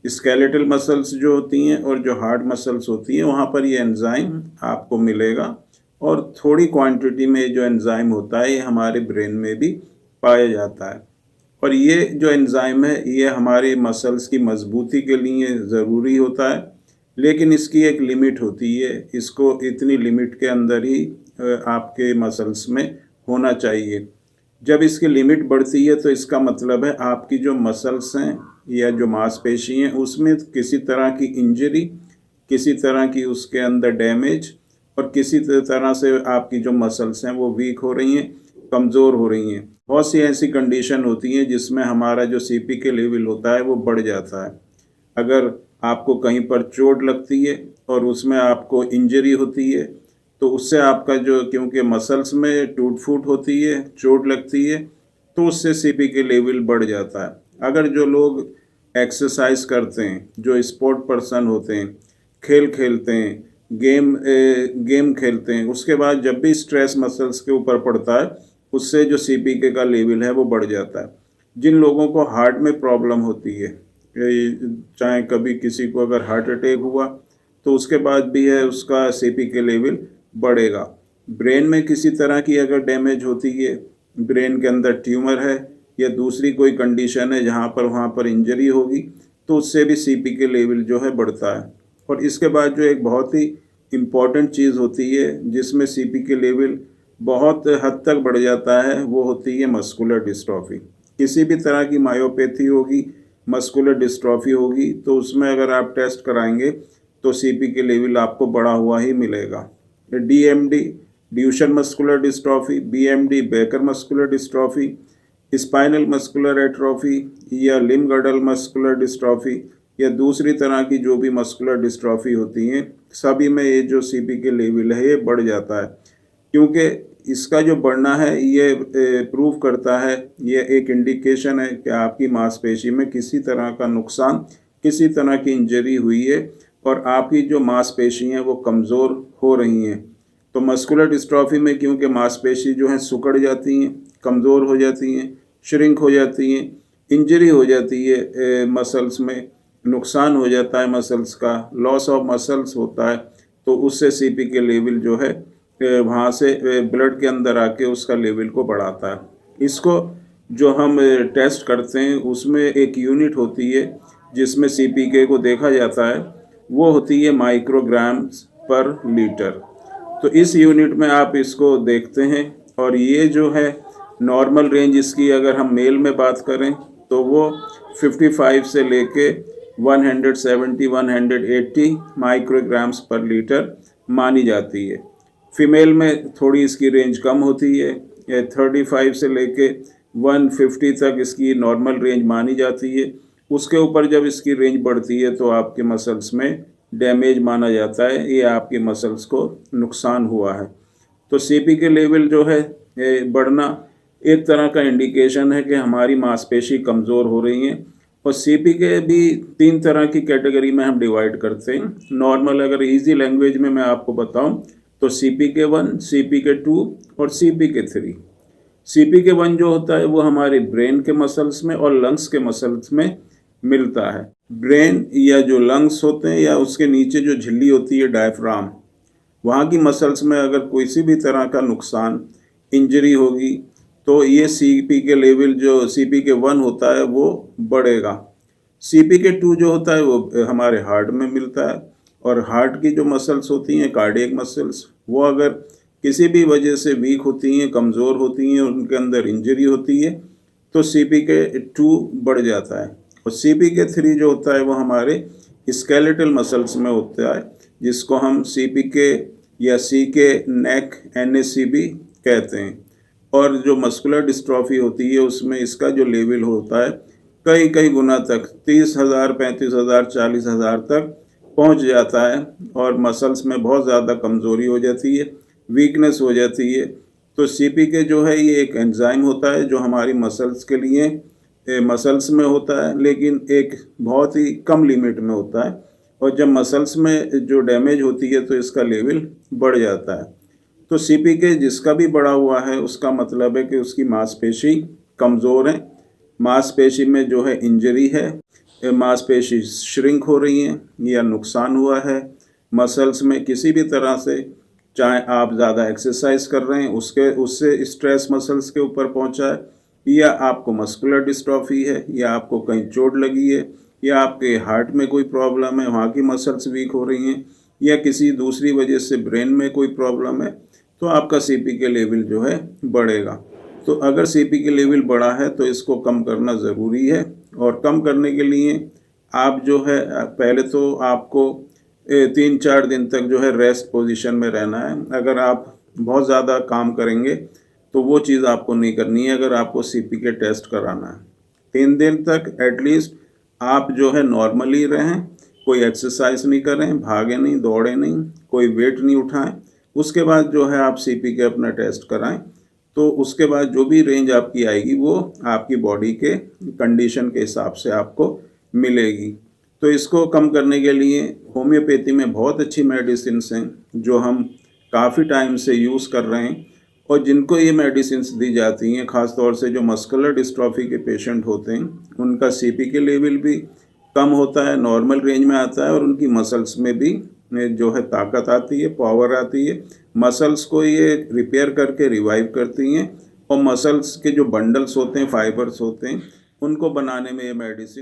Skeletal muscles जो होती हैं और जो हार्ट मसल्स होती हैं वहाँ पर ये एंजाइम आपको मिलेगा। और थोड़ी क्वांटिटी में जो एंजाइम होता है ये हमारे ब्रेन में भी पाया जाता है। और ये जो एंजाइम है ये हमारे मसल्स की मजबूती के लिए ज़रूरी होता है, लेकिन इसकी एक लिमिट होती है। इसको इतनी लिमिट के अंदर ही आपके मसल्स में होना चाहिए। जब इसकी लिमिट बढ़ती है तो इसका मतलब है आपकी जो मसल्स हैं या जो मांसपेशी हैं उसमें किसी तरह की इंजरी, किसी तरह की उसके अंदर डैमेज और किसी तरह से आपकी जो मसल्स हैं वो वीक हो रही हैं, कमज़ोर हो रही हैं। बहुत सी ऐसी कंडीशन होती हैं जिसमें हमारा जो सीपी के लेवल होता है वो बढ़ जाता है। अगर आपको कहीं पर चोट लगती है और उसमें आपको इंजरी होती है तो उससे आपका जो, क्योंकि मसल्स में टूट फूट होती है, चोट लगती है, तो उससे सीपी के लेवल बढ़ जाता है। अगर जो लोग एक्सरसाइज करते हैं, जो स्पोर्ट पर्सन होते हैं, खेल खेलते हैं, गेम खेलते हैं, उसके बाद जब भी स्ट्रेस मसल्स के ऊपर पड़ता है उससे जो सीपी के का लेवल है वो बढ़ जाता है। जिन लोगों को हार्ट में प्रॉब्लम होती है, चाहे कभी किसी को अगर हार्ट अटैक हुआ तो उसके बाद भी है उसका सीपी के लेवल बढ़ेगा। ब्रेन में किसी तरह की अगर डैमेज होती है, ब्रेन के अंदर ट्यूमर है या दूसरी कोई कंडीशन है जहाँ पर वहाँ पर इंजरी होगी, तो उससे भी सीपी के लेवल जो है बढ़ता है। और इसके बाद जो एक बहुत ही इम्पॉर्टेंट चीज़ होती है जिसमें सीपी के लेवल बहुत हद तक बढ़ जाता है, वो होती है मस्कुलर डिस्ट्रॉफी। किसी भी तरह की मायोपैथी होगी, मस्कुलर डिस्ट्रॉफी होगी, तो उसमें अगर आप टेस्ट कराएंगे तो सीपी के लेवल आपको बढ़ा हुआ ही मिलेगा। DMD, Duchenne muscular dystrophy, BMD, baker muscular dystrophy, spinal muscular atrophy या लिम्ब गर्डल मस्कुलर डिस्ट्रॉफी या दूसरी तरह की जो भी मस्कुलर डिस्ट्रॉफी होती हैं, सभी में ये जो सीपी के लेवल है ये बढ़ जाता है। क्योंकि इसका जो बढ़ना है ये प्रूव करता है, ये एक इंडिकेशन है कि आपकी मांसपेशी में किसी तरह का नुकसान, किसी तरह की इंजरी हुई है और आपकी जो मांसपेशी हैं वो कमज़ोर हो रही हैं। तो मस्कुलर डिस्ट्रॉफी में क्योंकि मांसपेशी जो हैं सिकुड़ जाती हैं, कमज़ोर हो जाती हैं, श्रिंक हो जाती हैं, इंजरी हो जाती है, मसल्स में नुकसान हो जाता है, मसल्स का लॉस ऑफ मसल्स होता है, तो उससे सीपी के लेवल जो है वहाँ से ब्लड के अंदर आके उसका लेवल को बढ़ाता है। इसको जो हम टेस्ट करते हैं उसमें एक यूनिट होती है जिसमें सीपीके को देखा जाता है, वो होती है माइक्रोग्राम्स पर लीटर। तो इस यूनिट में आप इसको देखते हैं और ये जो है नॉर्मल रेंज इसकी अगर हम मेल में बात करें तो वो 55 से लेके 170-180 माइक्रोग्राम्स पर लीटर मानी जाती है। फीमेल में थोड़ी इसकी रेंज कम होती है, 35 से लेके 150 तक इसकी नॉर्मल रेंज मानी जाती है। उसके ऊपर जब इसकी रेंज बढ़ती है तो आपके मसल्स में डैमेज माना जाता है, ये आपके मसल्स को नुकसान हुआ है। तो सीपी के लेवल जो है बढ़ना एक तरह का इंडिकेशन है कि हमारी मांसपेशी कमज़ोर हो रही हैं। और सीपी के भी 3 तरह की कैटेगरी में हम डिवाइड करते हैं। नॉर्मल अगर इजी लैंग्वेज में मैं आपको बताऊं तो CPK1, CPK2 और CPK3। CPK1 जो होता है वो हमारे ब्रेन के मसल्स में और लंग्स के मसल्स में मिलता है। ब्रेन या जो लंग्स होते हैं या उसके नीचे जो झिल्ली होती है डायफ्राम, वहाँ की मसल्स में अगर किसी भी तरह का नुकसान, इंजरी होगी तो ये सीपी के लेवल जो CPK1 होता है वो बढ़ेगा। CPK2 जो होता है वो हमारे हार्ट में मिलता है और हार्ट की जो मसल्स होती हैं, कार्डियक मसल्स, वो अगर किसी भी वजह से वीक होती हैं, कमज़ोर होती हैं, उनके अंदर इंजरी होती है तो CPK2 बढ़ जाता है। और CPK3 जो होता है वो हमारे स्केलेटल मसल्स में होता है, जिसको हम CPK या CK नेक NACB कहते हैं। और जो मस्कुलर डिस्ट्रॉफी होती है उसमें इसका जो लेवल होता है कई कई गुना तक 30,000, 35,000, 40,000 तक पहुंच जाता है और मसल्स में बहुत ज़्यादा कमज़ोरी हो जाती है, वीकनेस हो जाती है। तो CPK जो है ये एक एंजाइम होता है जो हमारी मसल्स के लिए मसल्स में होता है, लेकिन एक बहुत ही कम लिमिट में होता है। और जब मसल्स में जो डैमेज होती है तो इसका लेवल बढ़ जाता है। तो CPK जिसका भी बढ़ा हुआ है उसका मतलब है कि उसकी मांसपेशी कमज़ोर है, मांसपेशी में जो है इंजरी है, मांसपेशी श्रिंक हो रही हैं या नुकसान हुआ है मसल्स में किसी भी तरह से, चाहे आप ज़्यादा एक्सरसाइज कर रहे हैं उससे स्ट्रेस मसल्स के ऊपर पहुंचा है, या आपको मस्कुलर डिस्ट्रॉफी है, या आपको कहीं चोट लगी है, या आपके हार्ट में कोई प्रॉब्लम है, वहाँ की मसल्स वीक हो रही हैं, या किसी दूसरी वजह से ब्रेन में कोई प्रॉब्लम है, तो आपका सीपी के लेवल जो है बढ़ेगा। तो अगर सीपी के लेवल बढ़ा है तो इसको कम करना ज़रूरी है। और कम करने के लिए आप जो है पहले तो आपको 3-4 दिन तक जो है रेस्ट पोजीशन में रहना है। अगर आप बहुत ज़्यादा काम करेंगे तो वो चीज़ आपको नहीं करनी है। अगर आपको सीपी के टेस्ट कराना है 3 दिन तक एटलीस्ट आप जो है नॉर्मली रहें, कोई एक्सरसाइज नहीं करें, भागे नहीं, दौड़े नहीं, कोई वेट नहीं उठाएं। उसके बाद जो है आप सीपी के अपना टेस्ट कराएं, तो उसके बाद जो भी रेंज आपकी आएगी वो आपकी बॉडी के कंडीशन के हिसाब से आपको मिलेगी। तो इसको कम करने के लिए होम्योपैथी में बहुत अच्छी मेडिसिन हैं जो हम काफ़ी टाइम से यूज़ कर रहे हैं, और जिनको ये मेडिसिन दी जाती हैं ख़ास तौर से जो मस्कुलर डिस्ट्रॉफी के पेशेंट होते हैं उनका सीपी के लेवल भी कम होता है, नॉर्मल रेंज में आता है, और उनकी मसल्स में भी जो है ताकत आती है, पावर आती है। मसल्स को ये रिपेयर करके रिवाइव करती हैं, और मसल्स के जो बंडल्स होते हैं, फाइबर्स होते हैं, उनको बनाने में ये मेडिसिन